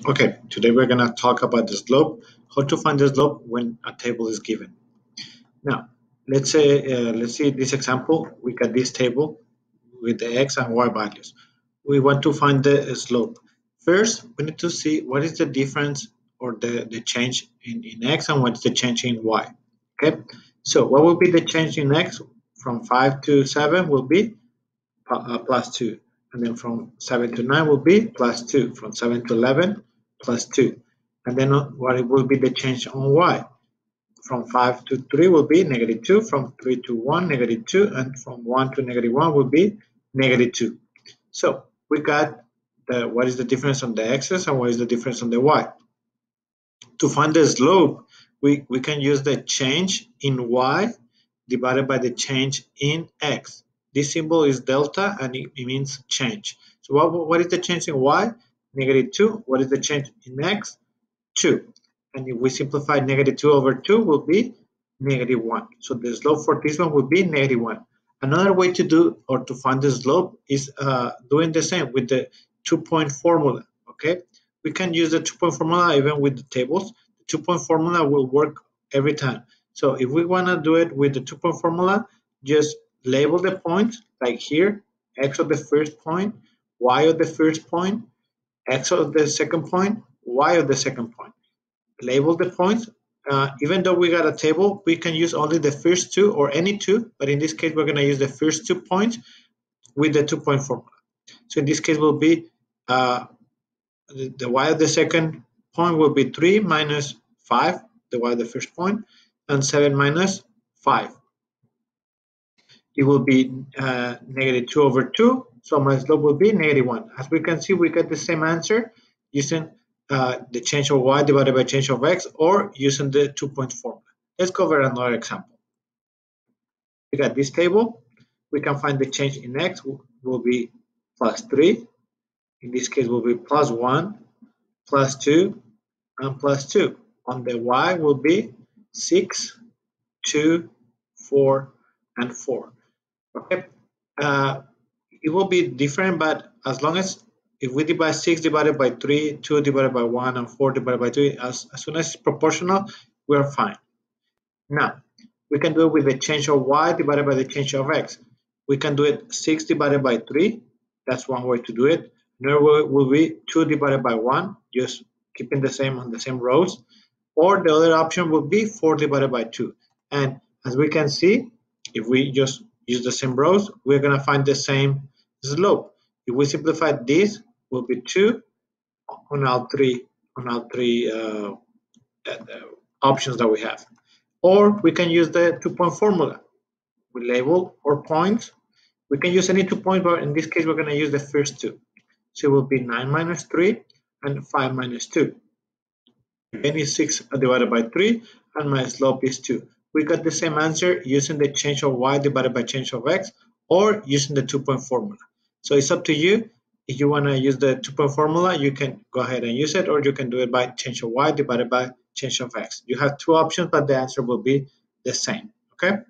Okay, today we're going to talk about the slope, how to find the slope when a table is given. Now, let's see this example. We got this table with the x and y values. We want to find the slope. First, we need to see what is the difference or the change in x and what's the change in y. Okay, so what will be the change in x from 5 to 7 will be plus 2. And then from 7 to 9 will be plus 2. From 7 to 11, plus 2. And then what it will be the change on y. From 5 to 3 will be negative 2. From 3 to 1, negative 2. And from 1 to negative 1 will be negative 2. So we got what is the difference on the x's and what is the difference on the y. To find the slope, we can use the change in y divided by the change in x. This symbol is delta and it means change. So what is the change in y? Negative 2. What is the change in x? 2. And if we simplify negative 2 over 2 will be negative 1. So the slope for this one will be negative 1. Another way to do or to find the slope is doing the same with the 2-point formula. Okay, we can use the 2-point formula even with the tables. The 2-point formula will work every time. So if we want to do it with the 2-point formula, just label the points like here, x of the first point, y of the first point, x of the second point, y of the second point. Label the points. Even though we got a table, we can use only the first two or any two, but in this case, we're going to use the first 2 points with the 2-point formula. So in this case, will be the y of the second point will be 3 minus 5, the y of the first point, and 7 minus 5. It will be negative 2 over 2, so my slope will be negative 1. As we can see, we get the same answer using the change of y divided by change of x or using the 2-point formula. Let's go over another example. We got this table. We can find the change in x will be plus 3. In this case, will be plus 1, plus 2, and plus 2. On the y will be 6, 2, 4, and 4. Okay, it will be different, but as long as if we divide 6 divided by 3, 2 divided by 1, and 4 divided by 3, as soon as it's proportional, we are fine. Now, we can do it with the change of y divided by the change of x. We can do it 6 divided by 3. That's one way to do it. Another way will be 2 divided by 1, just keeping the same on the same rows. Or the other option will be 4 divided by 2. And as we can see, if we just use the same rows, we're going to find the same slope. If we simplify this, will be 2 on all three options that we have. Or we can use the 2-point formula. We label our points. We can use any 2 points, but in this case, we're going to use the first 2. So it will be 9 minus 3 and 5 minus 2. Again, is 6 divided by 3, and my slope is 2. We got the same answer using the change of y divided by change of x or using the 2-point formula. So it's up to you. If you want to use the 2-point formula, you can go ahead and use it, or you can do it by change of y divided by change of x. You have two options, but the answer will be the same. Okay?